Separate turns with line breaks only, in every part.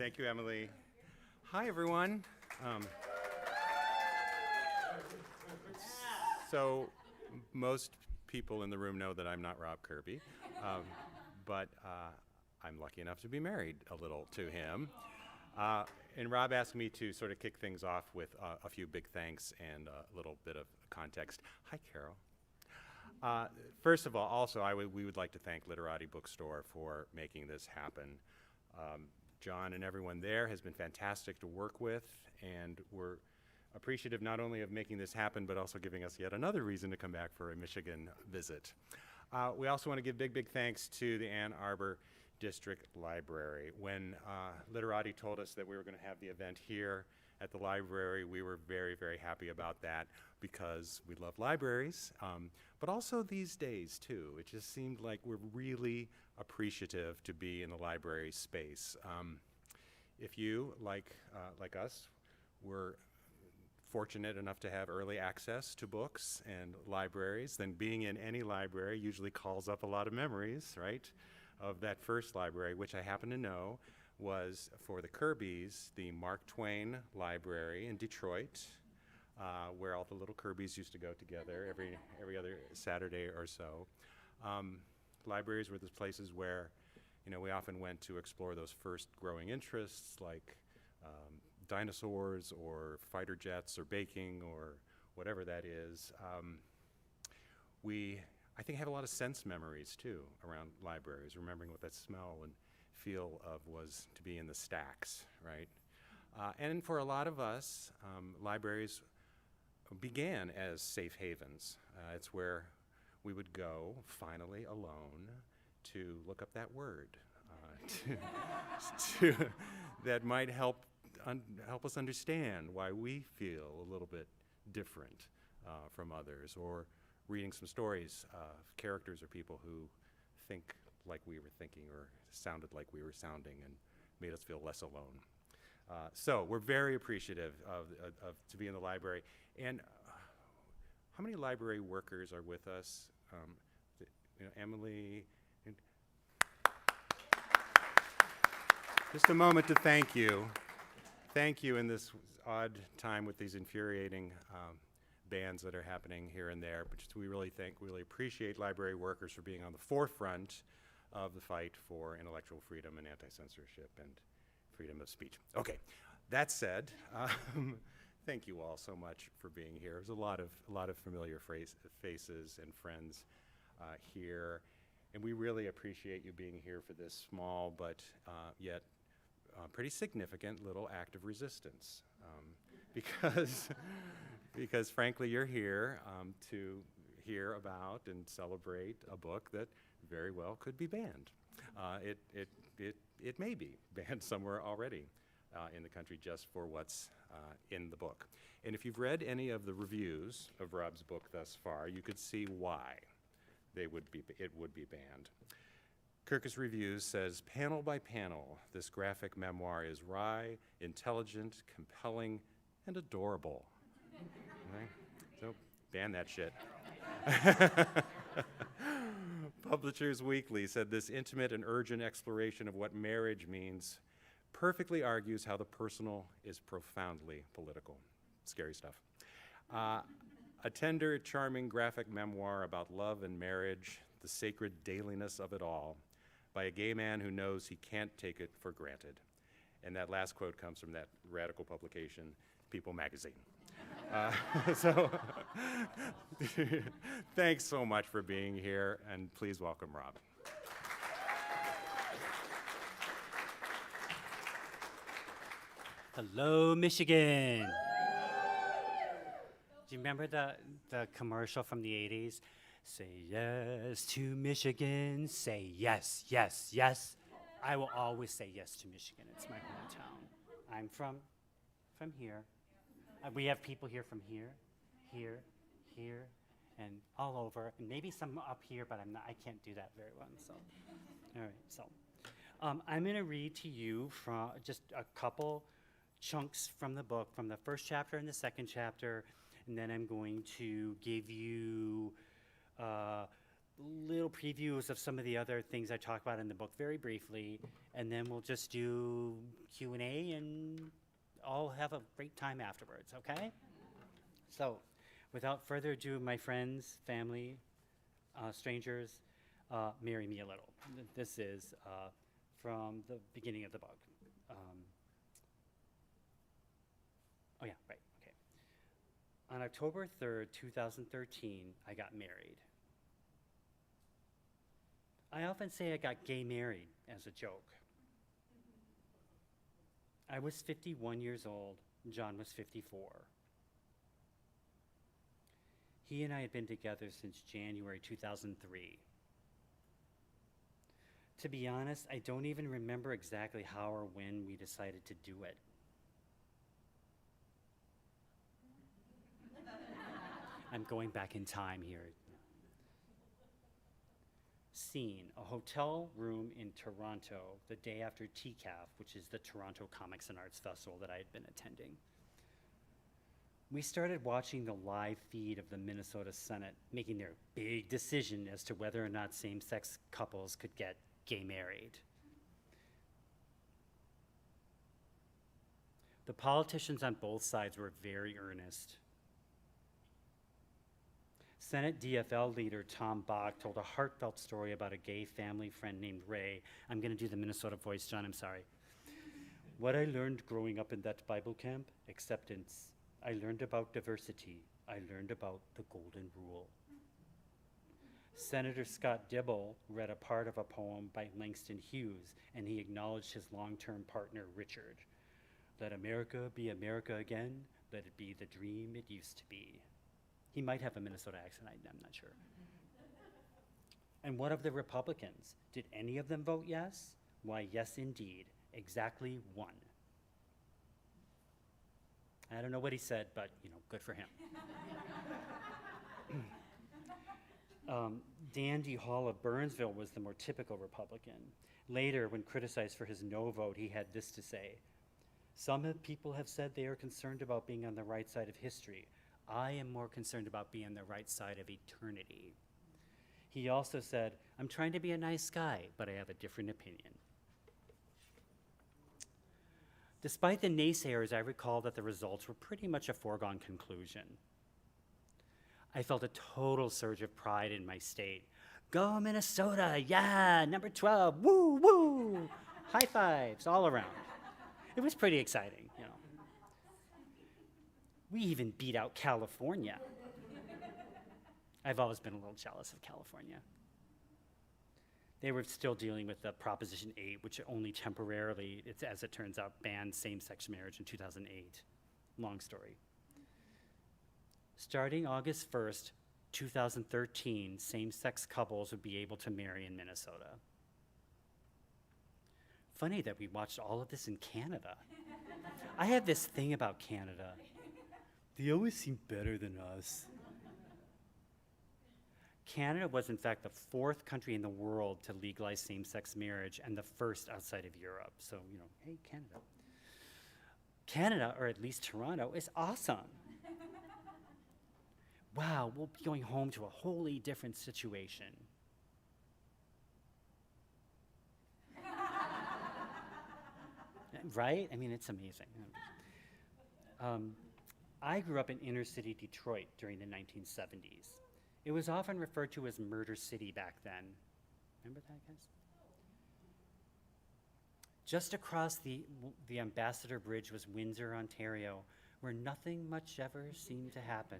Thank you, Emily. Hi, everyone. So most people in the room know that I'm not Rob Kirby, but I'm lucky enough to be married a little to him. And Rob asked me to sort of kick things off with a few big thanks and a little bit of context. Hi, Carol. First of all, also, we would like to thank Literati Bookstore for making this happen. John and everyone there has been fantastic to work with, and we're appreciative not only of making this happen, but also giving us yet another reason to come back for a Michigan visit. We also want to give big thanks to the Ann Arbor District Library. When Literati told us that we were going to have the event here at the library, we were very happy about that because we love libraries, but also these days too. It just seemed like we're really appreciative to be in the library space. If you, like us, were fortunate enough to have early access to books and libraries, then being in any library usually calls up a lot of memories, right, of that first library, which I happen to know was for the Kirbys, the Mark Twain Library in Detroit, where all the little Kirbys used to go together every other Saturday or so. Libraries were the places where, we often went to explore those first growing interests like dinosaurs or fighter jets or baking or whatever that is. I think have a lot of sense memories too around libraries, remembering what that smell and feel of was to be in the stacks, right? And for a lot of us, libraries began as safe havens. It's where we would go, finally alone, to look up that word that might help us understand why we feel a little bit different from others, or reading some stories of characters or people who think like we were thinking or sounded like we were sounding and made us feel less alone. So we're very appreciative of to be in the library. And how many library workers are with us? Emily. Just a moment to thank you. Thank you in this odd time with these infuriating bans that are happening here and there. But we really appreciate library workers for being on the forefront of the fight for intellectual freedom and anti-censorship and freedom of speech. Okay, that said, thank you all so much for being here. There's a lot of familiar faces and friends here, and we really appreciate you being here for this small but yet pretty significant little act of resistance, because frankly you're here to hear about and celebrate a book that very well could be banned. It may be banned somewhere already in the country just for what's in the book. And if you've read any of the reviews of Rob's book thus far, you could see why it would be banned. Kirkus Reviews says, panel by panel, this graphic memoir is wry, intelligent, compelling, and adorable. Right? So ban that shit. Publishers Weekly said this intimate and urgent exploration of what marriage means perfectly argues how the personal is profoundly political. Scary stuff. A tender, charming graphic memoir about love and marriage, the sacred dailiness of it all, by a gay man who knows he can't take it for granted. And that last quote comes from that radical publication, People Magazine. So thanks so much for being here, and please welcome Rob.
Hello, Michigan. Do you remember the commercial from the 80s? Say yes to Michigan, say yes, yes, yes. I will always say yes to Michigan. It's my hometown. I'm from here. We have people here from here, and all over, and maybe some up here, but I can't do that very well. So, all right. So, I'm going to read to you from just a couple chunks from the book, from the first chapter and the second chapter, and then I'm going to give you little previews of some of the other things I talk about in the book very briefly, and then we'll just do Q&A and all have a great time afterwards, okay? So, without further ado, my friends, family, strangers, marry me a little. This is from the beginning of the book. Oh yeah, right, okay. On October 3rd, 2013, I got married. I often say I got gay married as a joke. I was 51 years old, John was 54. He and I had been together since January 2003. To be honest, I don't even remember exactly how or when we decided to do it. I'm going back in time here. Scene, a hotel room in Toronto the day after TCAF, which is the Toronto Comics and Arts Festival that I had been attending. We started watching the live feed of the Minnesota Senate making their big decision as to whether or not same-sex couples could get gay married. The politicians on both sides were very earnest. Senate DFL leader Tom Bach told a heartfelt story about a gay family friend named Ray. I'm going to do the Minnesota voice, John, I'm sorry. What I learned growing up in that Bible camp? Acceptance. I learned about diversity. I learned about the golden rule. Senator Scott Dibble read a part of a poem by Langston Hughes, and he acknowledged his long-term partner, Richard. Let America be America again. Let it be the dream it used to be. He might have a Minnesota accent, I'm not sure. And what of the Republicans? Did any of them vote yes? Why, yes, indeed. Exactly one. I don't know what he said, but, good for him. Dandy Hall of Burnsville was the more typical Republican. Later, when criticized for his no vote, he had this to say. Some people have said they are concerned about being on the right side of history. I am more concerned about being on the right side of eternity. He also said, I'm trying to be a nice guy, but I have a different opinion. Despite the naysayers, I recall that the results were pretty much a foregone conclusion. I felt a total surge of pride in my state. Go Minnesota, yeah, number 12, woo, woo. High fives all around. It was pretty exciting, We even beat out California. I've always been a little jealous of California. They were still dealing with the Proposition 8, which only temporarily, as it turns out, banned same-sex marriage in 2008. Long story. Starting August 1st, 2013, same-sex couples would be able to marry in Minnesota. Funny that we watched all of this in Canada. I have this thing about Canada. They always seem better than us. Canada was, in fact, the 4th country in the world to legalize same-sex marriage and the first outside of Europe. So, hey, Canada. Canada, or at least Toronto, is awesome. Wow, we'll be going home to a wholly different situation. Right? I mean, it's amazing. I grew up in inner city Detroit during the 1970s. It was often referred to as Murder City back then. Remember that, guys? Just across the Ambassador Bridge was Windsor, Ontario, where nothing much ever seemed to happen.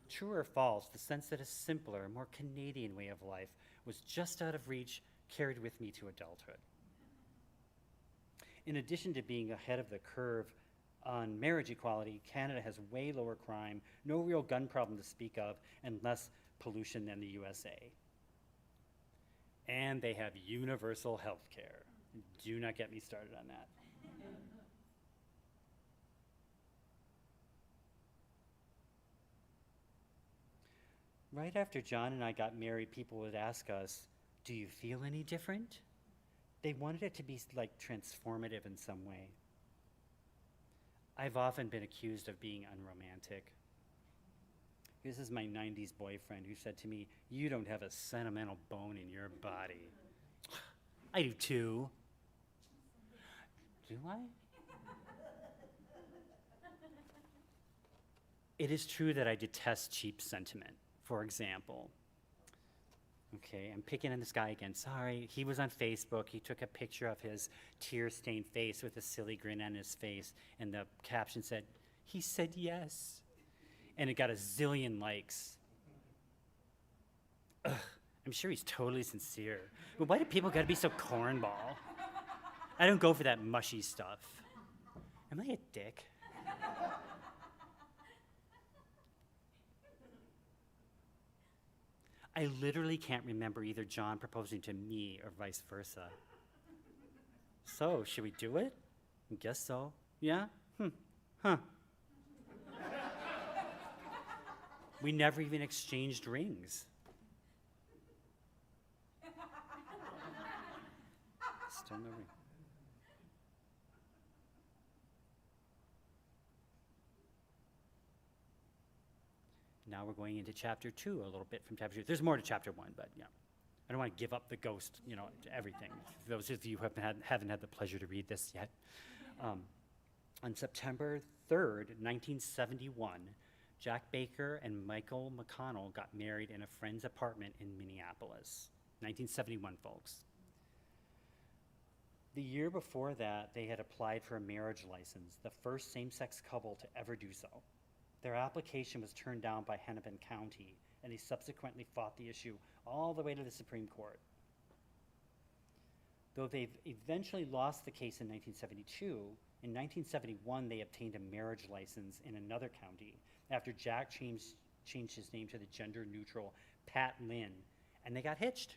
True or false, the sense that a simpler, more Canadian way of life was just out of reach carried with me to adulthood. In addition to being ahead of the curve on marriage equality, Canada has way lower crime, no real gun problem to speak of, and less pollution than the USA. And they have universal health care. Do not get me started on that. Right after John and I got married, people would ask us, do you feel any different? They wanted it to be like transformative in some way. I've often been accused of being unromantic. This is my 90s boyfriend who said to me, "You don't have a sentimental bone in your body." I do too. Do I? It is true that I detest cheap sentiment. For example, okay, I'm picking on this guy again. Sorry, he was on Facebook. He took a picture of his tear-stained face with a silly grin on his face, and the caption said, "He said yes." And it got a zillion likes. Ugh, I'm sure he's totally sincere. But why do people gotta be so cornball? I don't go for that mushy stuff. Am I a dick? I literally can't remember either John proposing to me or vice versa. So, should we do it? I guess so. Yeah? Huh. We never even exchanged rings. Still no ring. Now we're going into chapter 2, a little bit from chapter 2. There's more to chapter 1, but yeah. I don't want to give up the ghost, to everything. For those of you who haven't had the pleasure to read this yet. On September 3rd, 1971, Jack Baker and Michael McConnell got married in a friend's apartment in Minneapolis. 1971, folks. The year before that, they had applied for a marriage license, the first same-sex couple to ever do so. Their application was turned down by Hennepin County, and they subsequently fought the issue all the way to the Supreme Court. Though they eventually lost the case in 1972, in 1971 they obtained a marriage license in another county after Jack changed his name to the gender-neutral Pat Lynn, and they got hitched.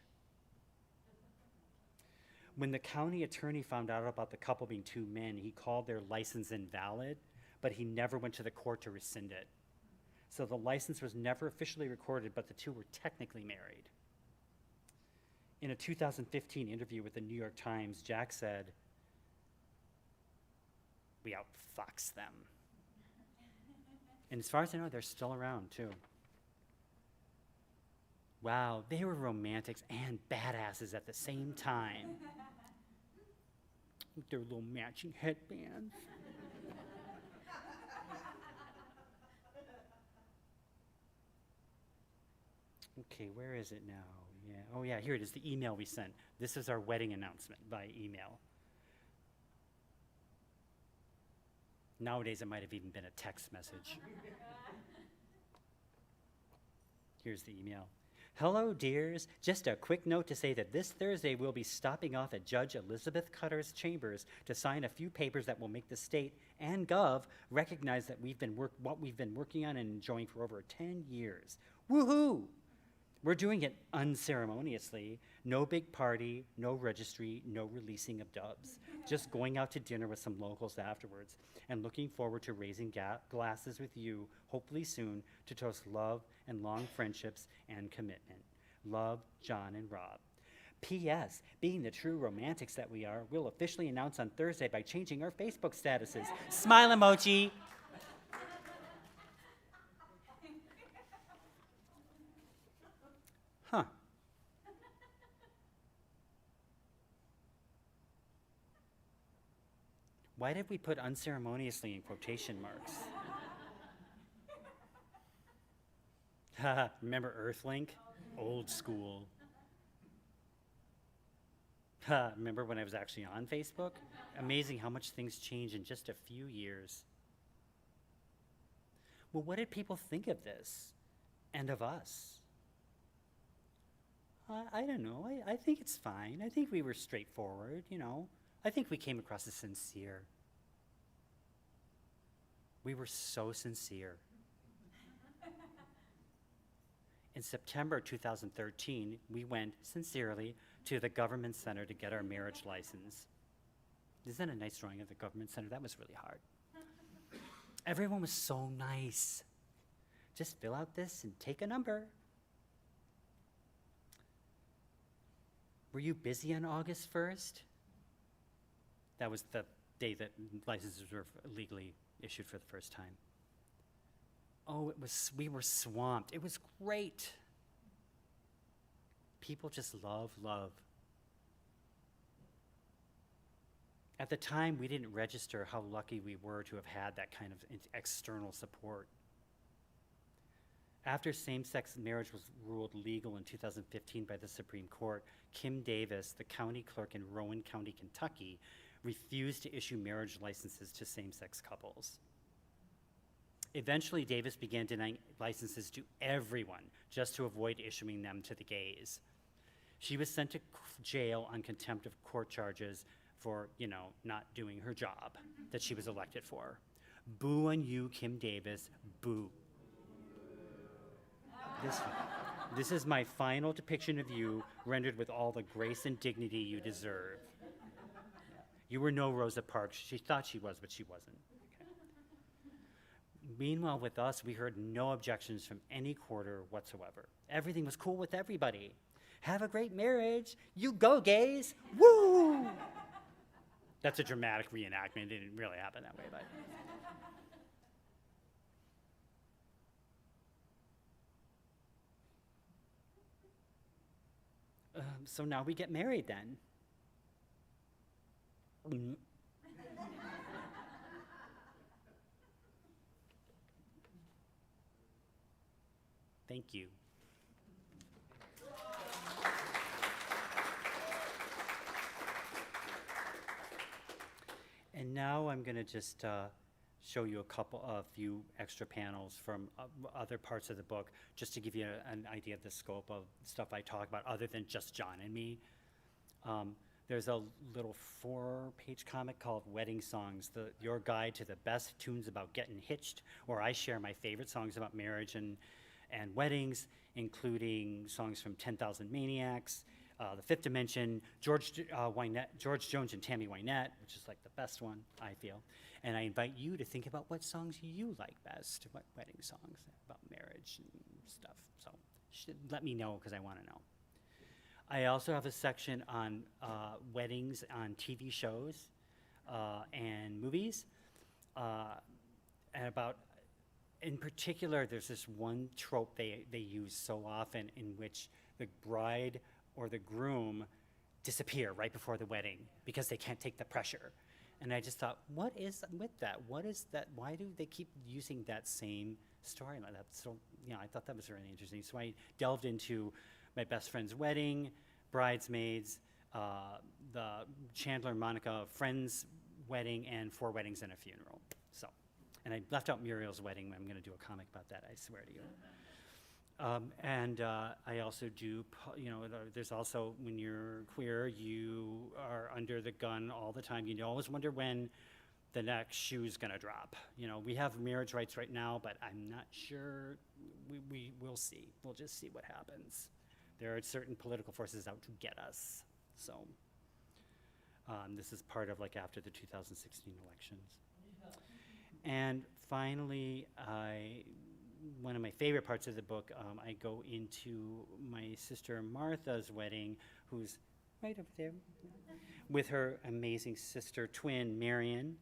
When the county attorney found out about the couple being two men, he called their license invalid, but he never went to the court to rescind it. So the license was never officially recorded, but the two were technically married. In a 2015 interview with the New York Times, Jack said, "We outfoxed them." And as far as I know, they're still around, too. Wow, they were romantics and badasses at the same time. With their little matching headbands. Okay, where is it now? Yeah. Oh, yeah, here it is, the email we sent. This is our wedding announcement by email. Nowadays, it might have even been a text message. Here's the email. "Hello, dears. Just a quick note to say that this Thursday we'll be stopping off at Judge Elizabeth Cutter's chambers to sign a few papers that will make the state and Gov recognize that what we've been working on and enjoying for over 10 years. Woohoo! We're doing it unceremoniously. No big party, no registry, no releasing of dubs. Just going out to dinner with some locals afterwards, and looking forward to raising glasses with you, hopefully soon, to toast love and long friendships and commitment. Love, John and Rob. P.S. Being the true romantics that we are, we'll officially announce on Thursday by changing our Facebook statuses." Smile emoji. Huh. Why did we put unceremoniously in quotation marks? Haha, remember Earthlink? Old school. Ha, remember when I was actually on Facebook? Amazing how much things change in just a few years. Well, what did people think of this? And of us? I don't know. I think it's fine. I think we were straightforward, I think we came across as sincere. We were so sincere. In September 2013, we went, sincerely, to the government center to get our marriage license. Isn't that a nice drawing of the government center? That was really hard. Everyone was so nice. Just fill out this and take a number. Were you busy on August 1st? That was the day that licenses were legally issued for the first time. Oh, we were swamped. It was great. People just love. At the time, we didn't register how lucky we were to have had that kind of external support. After same-sex marriage was ruled legal in 2015 by the Supreme Court, Kim Davis, the county clerk in Rowan County, Kentucky, refused to issue marriage licenses to same-sex couples. Eventually, Davis began denying licenses to everyone just to avoid issuing them to the gays. She was sent to jail on contempt of court charges for, not doing her job that she was elected for. Boo on you, Kim Davis, boo. This is my final depiction of you, rendered with all the grace and dignity you deserve. You were no Rosa Parks. She thought she was, but she wasn't. Okay. Meanwhile, with us, we heard no objections from any quarter whatsoever. Everything was cool with everybody. Have a great marriage. You go, gays. Woo! That's a dramatic reenactment. It didn't really happen that way, but. So now we get married then. Thank you. And now I'm going to just show you a few extra panels from other parts of the book, just to give you an idea of the scope of stuff I talk about, other than just John and me. There's a little 4-page comic called Wedding Songs, your guide to the best tunes about getting hitched, where I share my favorite songs about marriage and weddings, including songs from 10,000 Maniacs, The Fifth Dimension, George Jones and Tammy Wynette, which is like the best one, I feel. And I invite you to think about what songs you like best, what wedding songs about marriage and stuff. So let me know, because I want to know. I also have a section on weddings on TV shows and movies, and about, in particular, there's this one trope they use so often, in which the bride or the groom disappear right before the wedding because they can't take the pressure. And I just thought, what is with that? What is that? Why do they keep using that same storyline? So, I thought that was really interesting. So I delved into my best friend's wedding, bridesmaids, the Chandler and Monica friend's wedding, and 4 weddings and a funeral. So, and I left out Muriel's wedding. I'm going to do a comic about that, I swear to you. And I also do, there's also, when you're queer, you are under the gun all the time. You always wonder when the next shoe's gonna drop. We have marriage rights right now, but I'm not sure. We'll see. We'll just see what happens. There are certain political forces out to get us. So this is part of after the 2016 elections. And finally, one of my favorite parts of the book, I go into my sister Martha's wedding, who's right over there, with her amazing sister twin, Marion.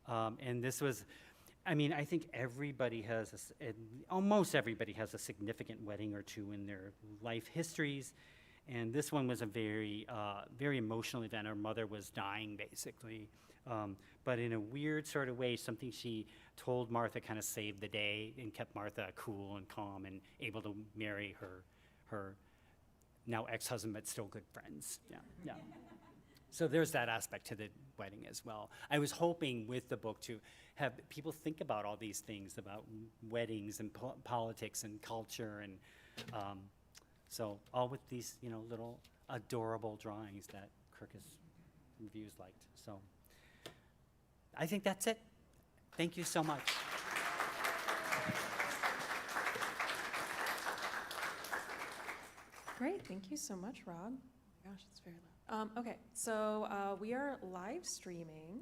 And this was, I think everybody has, almost everybody has a significant wedding or two in their life histories. And this one was a very, very emotional event. Her mother was dying, basically. But in a weird sort of way, something she told Martha kind of saved the day and kept Martha cool and calm and able to marry her now ex-husband, but still good friends. Yeah. So there's that aspect to the wedding as well. I was hoping with the book to have people think about all these things, about weddings and politics and culture, and so all with these little adorable drawings that Kirkus Reviews liked. So I think that's it. Thank you so much.
Great, thank you so much, Rob. Oh my gosh, it's very loud. Okay, so we are live streaming,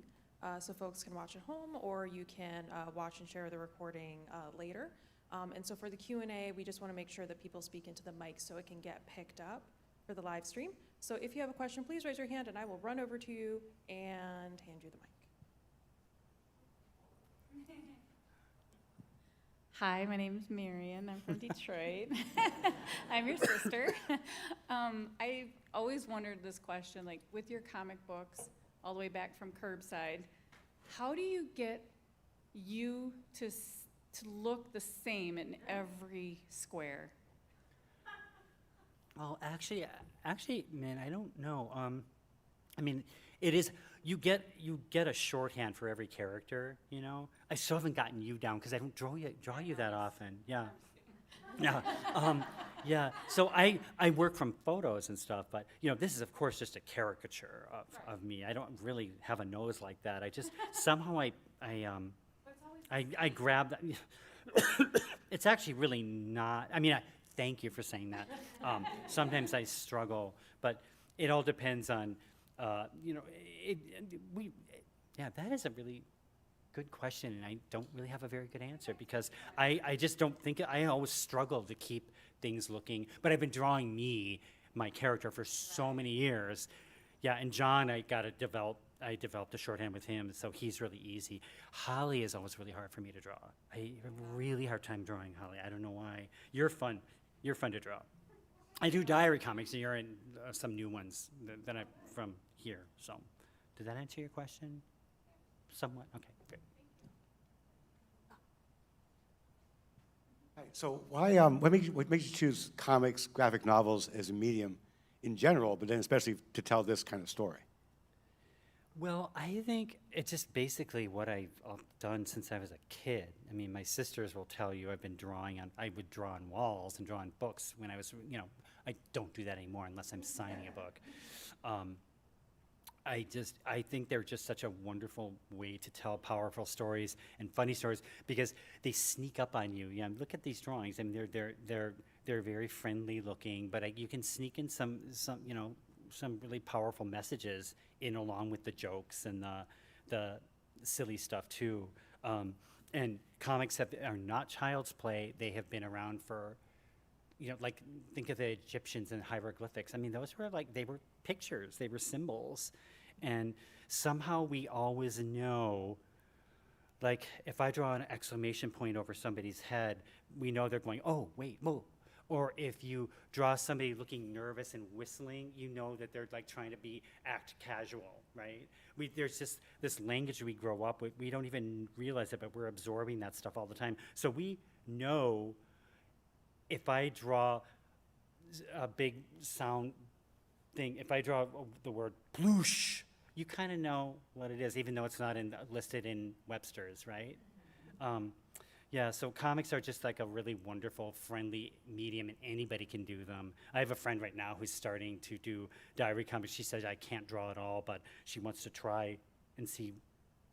so folks can watch at home, or you can watch and share the recording later. And so for the Q&A, we just want to make sure that people speak into the mic so it can get picked up for the live stream. So if you have a question, please raise your hand and I will run over to you and hand you the mic.
Hi, my name is Marion. I'm from Detroit. I'm your sister. I always wondered this question, like with your comic books, all the way back from Curbside, how do you get you to look the same in every square?
Well, actually, man, I don't know. I mean, it is, you get a shorthand for every character, you know? I still haven't gotten you down because I don't draw you that often. Yeah. Yeah. Yeah. So I work from photos and stuff, but you know, this is of course just a caricature of me. I don't really have a nose like that. I just somehow I grab that. It's actually really not. I mean, thank you for saying that. Sometimes I struggle, but it all depends on, you know, yeah, that is a really good question, and I don't really have a very good answer because I just don't think, I always struggle to keep things looking, but I've been drawing my character for so many years. Yeah, and John, I developed a shorthand with him, so he's really easy. Holly is always really hard for me to draw. I have a really hard time drawing Holly. I don't know why. You're fun to draw. I do diary comics, and you're in some new ones that I'm from here, so. Did that answer your question? Somewhat? Okay, great.
Right, so why, what makes you choose comics, graphic novels as a medium in general, but then especially to tell this kind of story?
Well, I think it's just basically what I've done since I was a kid. I mean, my sisters will tell you I would draw on walls and draw on books when I was, you know, I don't do that anymore unless I'm signing a book. I think they're just such a wonderful way to tell powerful stories and funny stories because they sneak up on you. Yeah, look at these drawings. I mean, they're very friendly looking, but you can sneak in some you know, some really powerful messages in along with the jokes and the silly stuff too. And comics are not child's play. They have been around for, you know, like think of the Egyptians and hieroglyphics. I mean, those were they were pictures, they were symbols. And somehow we always know, like if I draw an exclamation point over somebody's head, we know they're going, oh, wait, whoa. Or if you draw somebody looking nervous and whistling, you know that they're like trying to act casual, right? There's just this language we grow up with. We don't even realize it, but we're absorbing that stuff all the time. So we know if I draw a big sound thing, if I draw the word ploosh, you kind of know what it is, even though it's not listed in Webster's, right? Yeah, so comics are just like a really wonderful, friendly medium, and anybody can do them. I have a friend right now who's starting to do diary comics. She says, I can't draw at all, but she wants to try and see.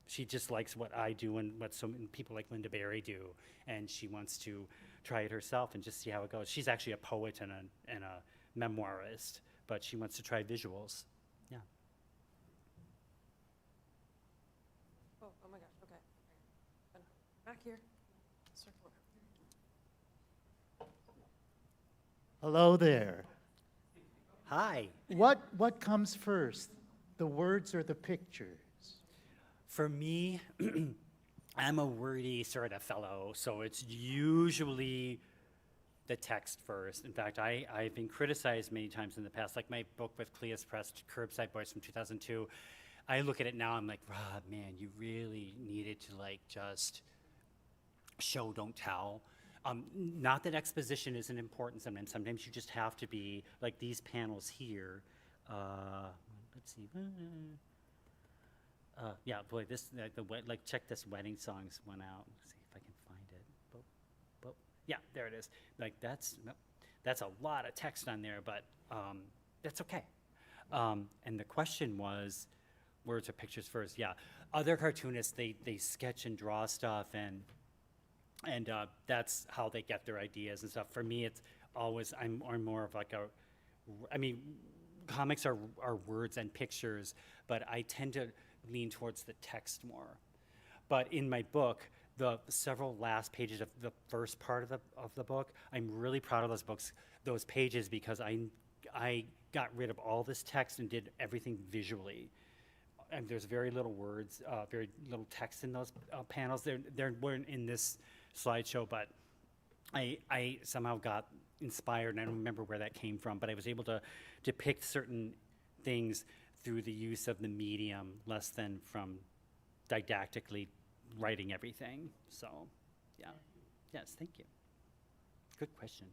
She just likes what I do and what so many people like Linda Berry do, and she wants to try it herself and just see how it goes. She's actually a poet and a memoirist, but she wants to try visuals. Yeah.
Oh my gosh, okay. Back here. Circle around.
Hello there.
Hi.
What comes first, the words or the pictures?
For me, I'm a wordy sort of fellow, so it's usually the text first. In fact, I've been criticized many times in the past, like my book with Cleus Press, Curbside Boys from 2002. I look at it now, I'm like, Rob, man, you really needed to like just show, don't tell. Not that exposition isn't important sometimes. Sometimes you just have to be, like these panels here. Let's see. Yeah, boy, check this wedding songs one out. Let's see if I can find it. Boop. Yeah, there it is. Like that's a lot of text on there, but that's okay. And the question was, words or pictures first? Yeah, other cartoonists they sketch and draw stuff, and that's how they get their ideas and stuff. For me, it's always I'm more of like I mean, comics are words and pictures, but I tend to lean towards the text more. But in my book, the several last pages of the first part of the book, I'm really proud of those pages because I got rid of all this text and did everything visually. And there's very little words, very little text in those panels. There weren't in this slideshow, but I somehow got inspired, and I don't remember where that came from, but I was able to depict certain things through the use of the medium, less than from didactically writing everything. So, yeah. Yes, thank you. Good question.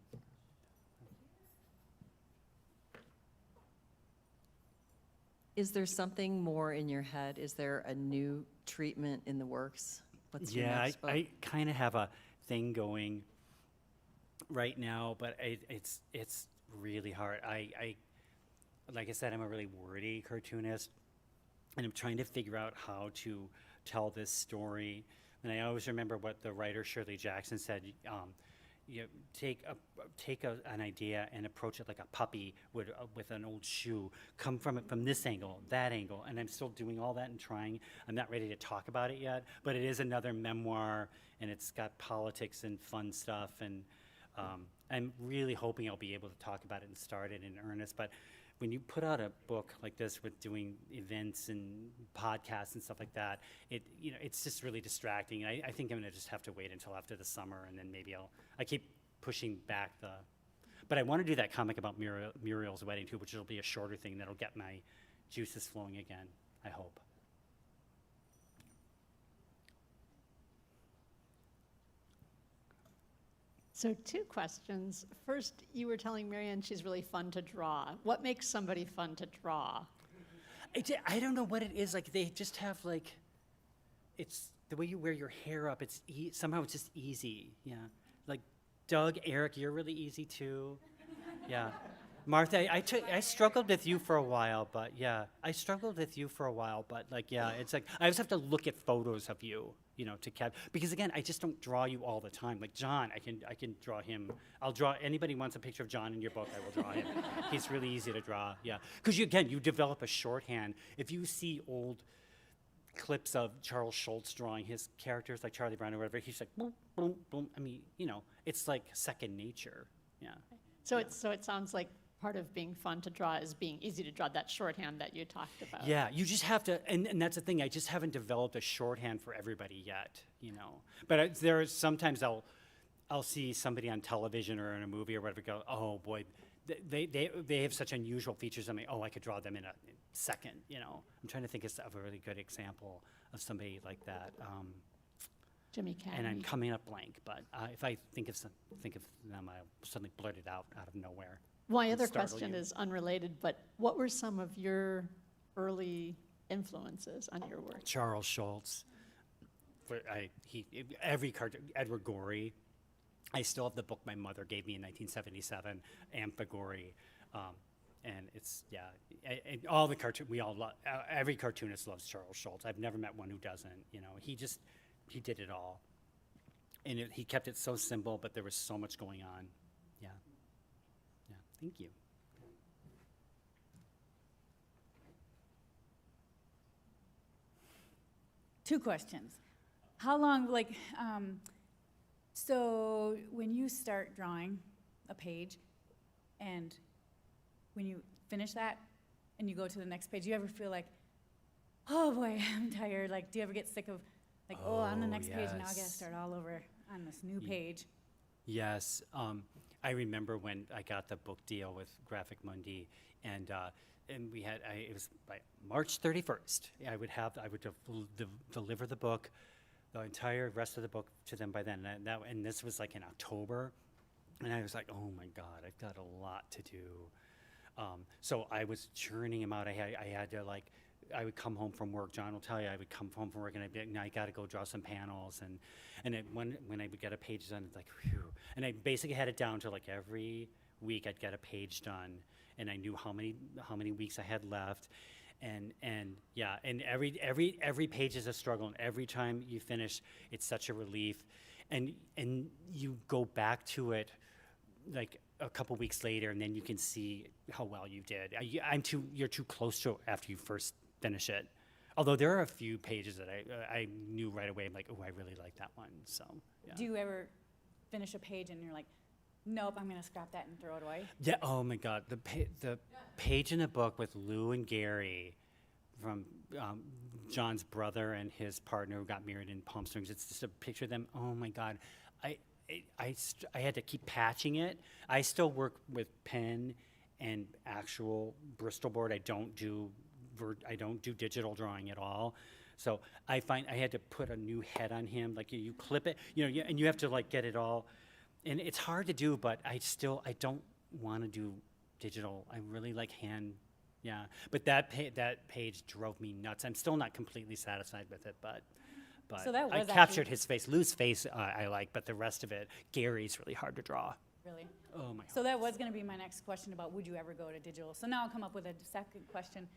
Is there something more in your head? Is there a new treatment in the works? What's your
Yeah,
next book?
I kind of have a thing going right now, but it's really hard. Like I said, I'm a really wordy cartoonist, and I'm trying to figure out how to tell this story. And I always remember what the writer Shirley Jackson said. You take an idea and approach it like a puppy would with an old shoe. Come from it from this angle, that angle, and I'm still doing all that and trying. I'm not ready to talk about it yet, but it is another memoir, and it's got politics and fun stuff, and I'm really hoping I'll be able to talk about it and start it in earnest. But when you put out a book like this with doing events and podcasts and stuff like that, it's just really distracting. I think I'm gonna just have to wait until after the summer, and then maybe I keep pushing back but I want to do that comic about Muriel's wedding too, which will be a shorter thing that'll get my juices flowing again, I hope.
So 2 questions. First, you were telling Marianne she's really fun to draw. What makes somebody fun to draw?
I don't know what it is. Like, they just have, like, it's the way you wear your hair up. It's somehow it's just easy. Yeah. Like, Doug, Eric, you're really easy too. Yeah. Martha, I struggled with you for a while, but yeah, like, yeah, it's like, I just have to look at photos of you, to because again, I just don't draw you all the time. Like John, I can draw him. I'll draw, anybody wants a picture of John in your book, I will draw him. He's really easy to draw, yeah. Because you develop a shorthand. If you see old clips of Charles Schultz drawing his characters, like Charlie Brown or whatever, he's like, boom, boom, boom. I mean, it's like second nature, yeah.
So it sounds like part of being fun to draw is being easy to draw, that shorthand that you talked about.
Yeah, you just have to, and that's the thing, I just haven't developed a shorthand for everybody yet, But there is sometimes I'll see somebody on television or in a movie or whatever go, oh boy, they have such unusual features. I mean, I could draw them in a second, I'm trying to think of a really good example of somebody like that.
Jimmy Caddy.
And I'm coming up blank, but if I think of them, I'll suddenly blurt it out of nowhere.
My other
startle
question
you.
is unrelated, but what were some of your early influences on your work?
Charles Schultz, every cartoon, Edward Gorey. I still have the book my mother gave me in 1977, Amphigory, and it's all the cartoon. We all love. Every cartoonist loves Charles Schultz. I've never met one who doesn't. He did it all, and he kept it so simple, but there was so much going on. Yeah. Thank you.
Two questions. How long, so when you start drawing a page and when you finish that and you go to the next page, do you ever feel like, oh boy, I'm tired? Like, do you ever get sick of, on the next page, now I gotta
yes.
start all over on this new page?
Yes, I remember when I got the book deal with Graphic Mundi, and we had it was by March 31st. I would deliver the book, the entire rest of the book to them by then. And this was like in October, and I was like, oh my God, I've got a lot to do. So I was churning them out. I had to I would come home from work. John will tell you, I would come home from work and I'd be like, I got to go draw some panels. When I would get a page done, it's like, whew. And I basically had it down to every week I'd get a page done, and I knew how many weeks I had left. And every page is a struggle, and every time you finish, it's such a relief. And you go back to it a couple weeks later, and then you can see how well you did. You're too close to it after you first finish it. Although there are a few pages that I knew right away. I'm like, oh, I really like that one. So, yeah.
Do you ever finish a page and you're like, nope, I'm gonna scrap that and throw it away?
Yeah. Oh my God, the page in the book with Lou and Gary, from John's brother and his partner who got married in Palm Springs. It's just a picture of them. Oh my God, I had to keep patching it. I still work with pen and actual Bristol board. I don't do digital drawing at all. So I find I had to put a new head on him. Like you clip it, and you have to like get it all, and it's hard to do. But I don't want to do digital. I really like hand. Yeah, but that page drove me nuts. I'm still not completely satisfied with it, but
So that
I
was
captured
actually-
his face. Lou's face I like, but the rest of it, Gary's really hard to draw.
Really?
Oh my
So that was going to be my next question about would you ever go to digital? So now I'll come up with a second question.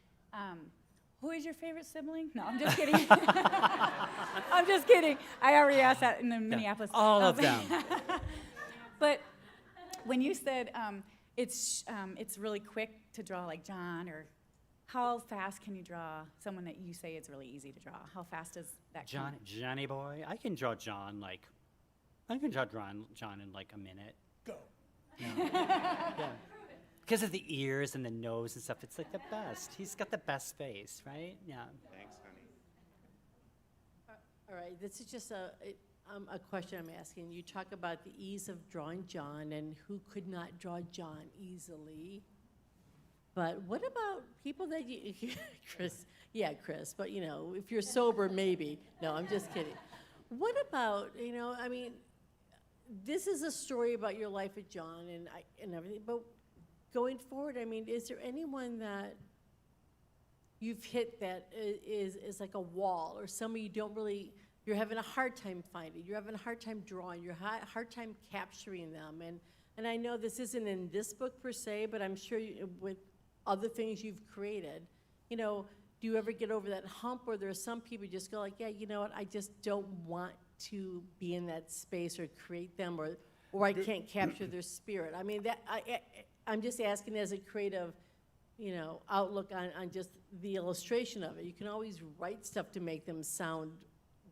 Who is your favorite sibling? No, I'm just kidding. I'm just kidding. I already asked that in the Minneapolis.
All of them.
But when you said it's really quick to draw like John, or how fast can you draw someone that you say it's really easy to draw? How fast is that?
Johnny boy, I can draw John John in like a minute. Go. Yeah. Because of the ears and the nose and stuff, it's like the best. He's got the best face, right? Yeah.
Thanks, honey.
All right, this is just a question I'm asking. You talk about the ease of drawing John and who could not draw John easily. But what about people that you, Chris, but if you're sober, maybe. No, I'm just kidding. What about, I mean, this is a story about your life with John and everything, but going forward, I mean, is there anyone that you've hit that is like a wall, or somebody you're having a hard time finding, you're having a hard time drawing, you're hard time capturing them, and I know this isn't in this book per se, but I'm sure with other things you've created, do you ever get over that hump where there are some people you just go like, yeah, you know what, I just don't want to be in that space or create them, or I can't capture their spirit. I mean, I'm just asking as a creative, outlook on just the illustration of it. You can always write stuff to make them sound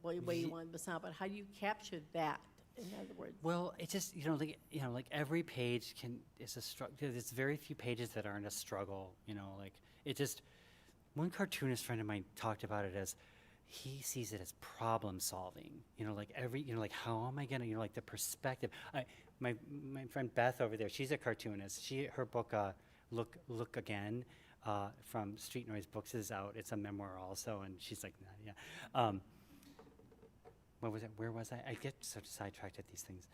the way you want them to sound, but how do you capture that, in other words?
Well, it just like every page is a struggle. There's very few pages that aren't a struggle. Like it just. One cartoonist friend of mine talked about it as he sees it as problem solving. Like like how am I gonna, like the perspective. My friend Beth over there, she's a cartoonist. Her book Look Again from Street Noise Books is out. It's a memoir also, and she's like, yeah. What was it? Where was I? I get so sidetracked at these things.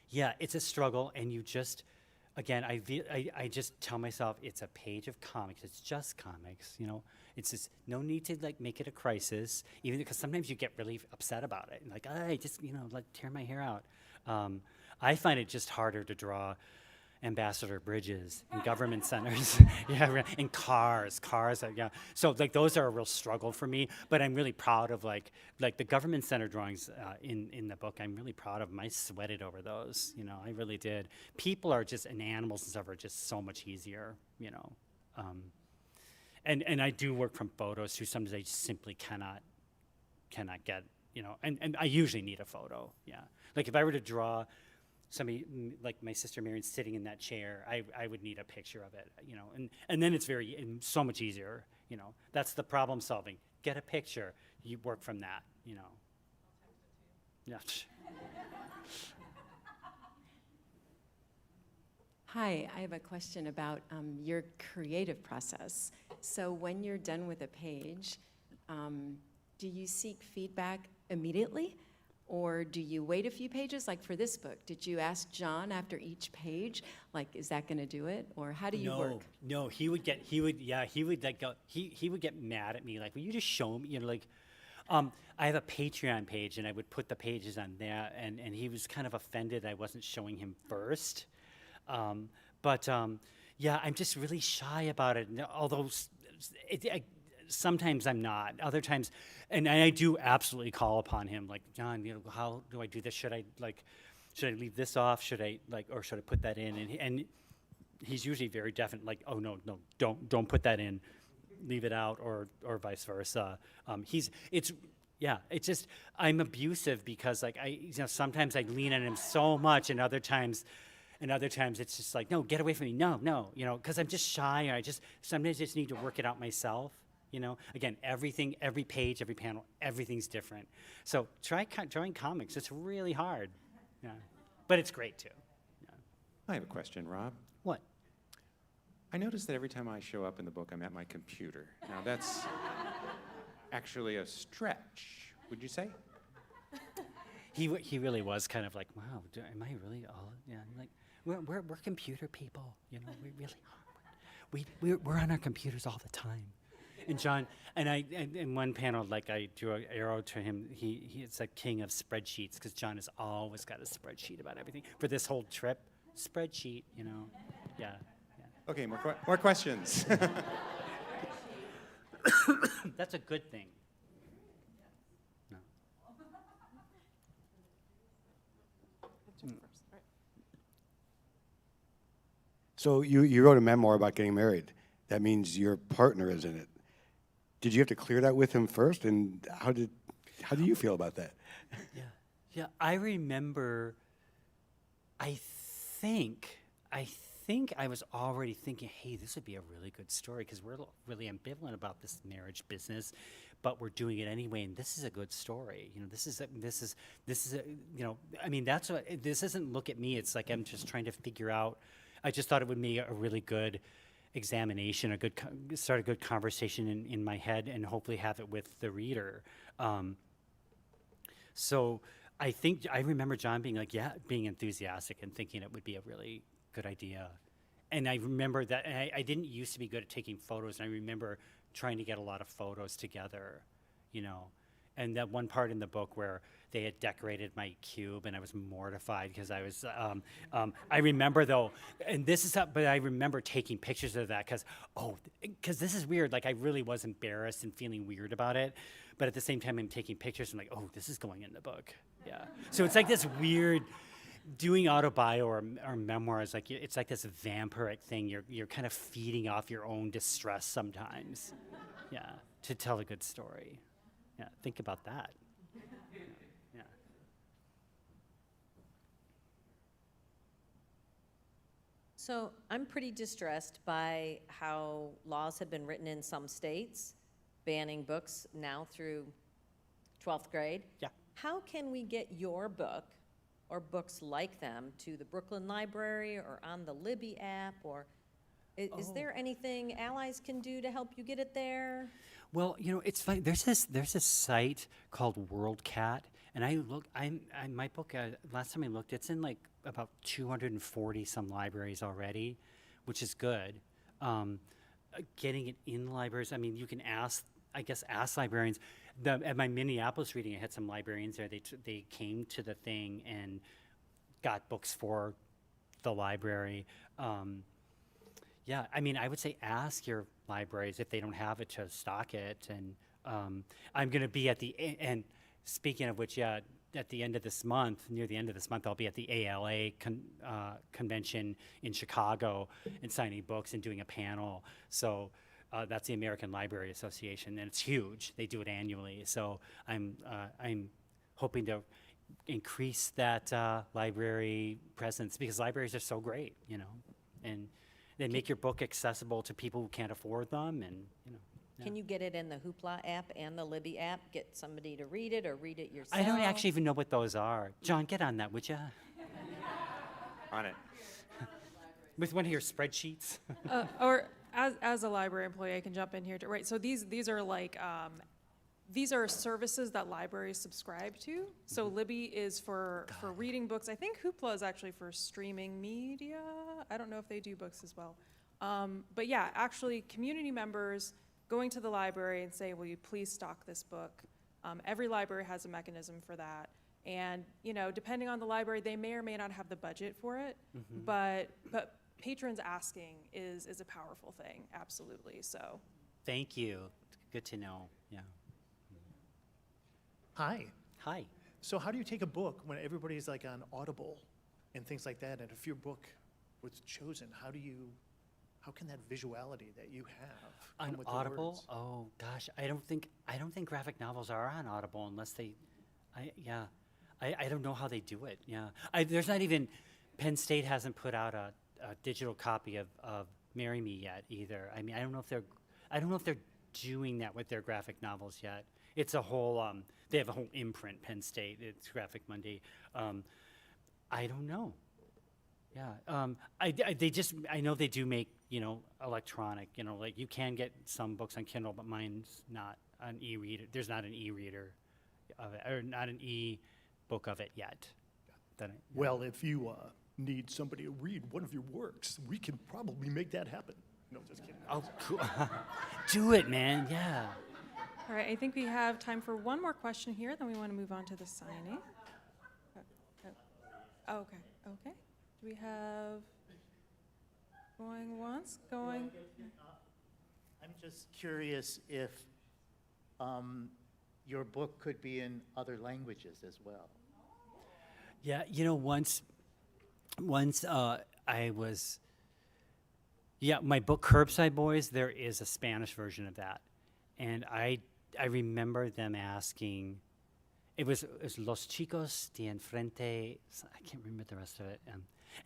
Yeah, it's a struggle, and you just, again, I just tell myself it's a page of comics. It's just comics, It's just no need to like make it a crisis, even because sometimes you get really upset about it, and like, I just, like tear my hair out. I find it just harder to draw ambassador bridges and government centers, and cars, yeah. So like those are a real struggle for me, but I'm really proud of like the government center drawings in the book. I'm really proud of them. I sweated over those, I really did. People are just, and animals and stuff are just so much easier, And I do work from photos too. Sometimes I just simply cannot get, and I usually need a photo, yeah. Like if I were to draw somebody like my sister Marion sitting in that chair, I would need a picture of it, and then it's so much easier, That's the problem solving. Get a picture, you work from that, Yeah.
Hi, I have a question about your creative process. So when you're done with a page, do you seek feedback immediately? Or do you wait a few pages? Like for this book, did you ask John after each page, like, is that going to do it? Or how do you work?
No, he would get mad at me. Like, will you just show me? I have a Patreon page, and I would put the pages on there, and he was kind of offended I wasn't showing him first. Yeah, I'm just really shy about it. Although sometimes I'm not. Other times, and I do absolutely call upon him, like, John, how do I do this? Should I leave this off? Should I put that in? And he's usually very definite, like, oh no, don't put that in, leave it out, or vice versa. It's just I'm abusive because like sometimes I lean on him so much, and other times it's just like, no, get away from me, no, because I'm just shy. Sometimes I just need to work it out myself, you know? Again, everything, every page, every panel, everything's different. So try drawing comics. It's really hard. Yeah. But it's great too. Yeah.
I have a question, Rob.
What?
I notice that every time I show up in the book, I'm at my computer. Now, that's actually a stretch, would you say?
He really was kind of like, wow, am I really all, yeah, I'm like, we're computer people, you know, we really are. We're on our computers all the time. And John, and in one panel, like I drew an arrow to him, it's a king of spreadsheets, because John has always got a spreadsheet about everything. For this whole trip, spreadsheet, you know, yeah.
Okay, more questions.
That's a good thing. No.
So you wrote a memoir about getting married. That means your partner is in it. Did you have to clear that with him first? And how do you feel about that?
Yeah, I remember, I think I was already thinking, hey, this would be a really good story, because we're really ambivalent about this marriage business, but we're doing it anyway, and this is a good story. You know, this is you know, I mean, that's what, this isn't look at me, it's like I'm just trying to figure out, I just thought it would be a really good examination, start a good conversation in my head, and hopefully have it with the reader. So I think, I remember John being like, yeah, being enthusiastic and thinking it would be a really good idea. And I remember that, and I didn't used to be good at taking photos, and I remember trying to get a lot of photos together, you know. And that one part in the book where they had decorated my cube, and I was mortified because I was, I remember though, and this is, but I remember taking pictures of that because this is weird. Like, I really was embarrassed and feeling weird about it. But at the same time, I'm taking pictures and like, oh, this is going in the book. Yeah. So it's like this weird, doing autobio or memoirs, like it's like this vampiric thing. You're kind of feeding off your own distress sometimes. Yeah. To tell a good story. Yeah, think about that. Yeah.
So I'm pretty distressed by how laws have been written in some states banning books now through 12th grade.
Yeah.
How can we get your book or books like them to the Brooklyn Library or on the Libby app, or is there anything allies can do to help you get it there?
Well, you know, it's funny. There's this site called WorldCat, and my book, last time I looked, it's in like about 240 some libraries already, which is good. Getting it in libraries, I mean, you can ask librarians. At my Minneapolis reading, I had some librarians there. They came to the thing and got books for the library. Yeah, I mean, I would say ask your libraries if they don't have it to stock it. And I'm going to be at the and speaking of which, yeah, at the end of this month, near the end of this month, I'll be at the ALA convention in Chicago and signing books and doing a panel. So that's the American Library Association, and it's huge. They do it annually. So I'm hoping to increase that library presence, because libraries are so great, you know, and they make your book accessible to people who can't afford them, and you know. Yeah.
Can you get it in the Hoopla app and the Libby app? Get somebody to read it or read it yourself?
I don't actually even know what those are. John, get on that, would you?
On it.
With one of your spreadsheets.
Or as a library employee, I can jump in here too. Right, so these are like, these are services that libraries subscribe to. So Libby is for reading books. I think Hoopla is actually for streaming media. I don't know if they do books as well. But yeah, actually community members going to the library and say, will you please stock this book? Every library has a mechanism for that. And, you know, depending on the library, they may or may not have the budget for it, but patrons asking is a powerful thing, absolutely, so.
Thank you, good to know, yeah.
Hi.
Hi.
So how do you take a book when everybody's like on Audible and things like that, and if your book was chosen, how can that visuality that you have come
On
with the
Audible?
words?
Oh gosh, I don't think graphic novels are on Audible unless I don't know how they do it. Yeah, there's not even, Penn State hasn't put out a digital copy of Marry Me yet either. I mean, I don't know if they're doing that with their graphic novels yet. It's a whole, they have a whole imprint, Penn State, it's Graphic Monday. I don't know. Yeah, I know they do make, electronic, like you can get some books on Kindle, but mine's not an e-reader. There's not an e-reader of it, or not an e-book of it yet.
Well, if you need somebody to read one of your works, we can probably make that happen. No, just kidding.
Oh, cool. Do it, man, yeah.
All right, I think we have time for one more question here, then we want to move on to the signing. Okay, okay. Do we have going once, going?
I'm just curious if your book could be in other languages as well.
Yeah, once I was, my book Curbside Boys, there is a Spanish version of that. And I remember them asking, it was Los Chicos de Enfrente, I can't remember the rest of it.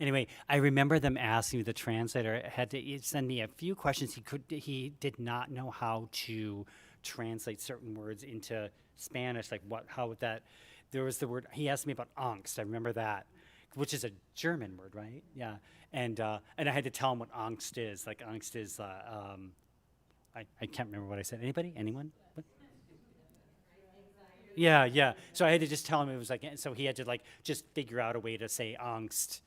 Anyway, I remember them asking, the translator had to send me a few questions. He did not know how to translate certain words into Spanish, like how would that, there was the word, he asked me about angst, I remember that, which is a German word, right? Yeah, and I had to tell him what angst is. Like angst is, I can't remember what I said. Anybody? Anyone? What? Yeah. So I had to just tell him it was like, so he had to like just figure out a way to say angst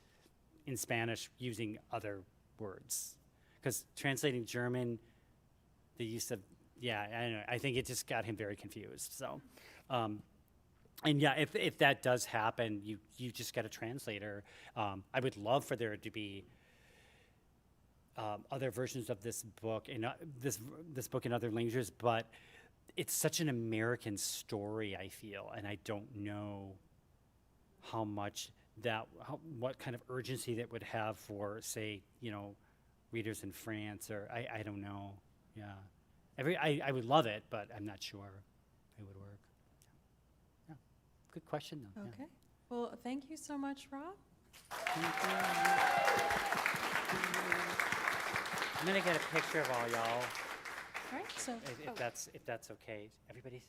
in Spanish using other words. Because translating German, the use of, I don't know, I think it just got him very confused. So, and yeah, if that does happen, you just get a translator. I would love for there to be other versions of this book and this book in other languages, but it's such an American story, I feel, and I don't know how much what kind of urgency that would have for, say, readers in France, or I don't know. Yeah, I would love it, but I'm not sure it would work. Yeah, good question though.
Okay. Well, thank you so much, Rob.
Thank you. I'm gonna get a picture of all y'all,
All right, so.
if that's okay. Everybody's.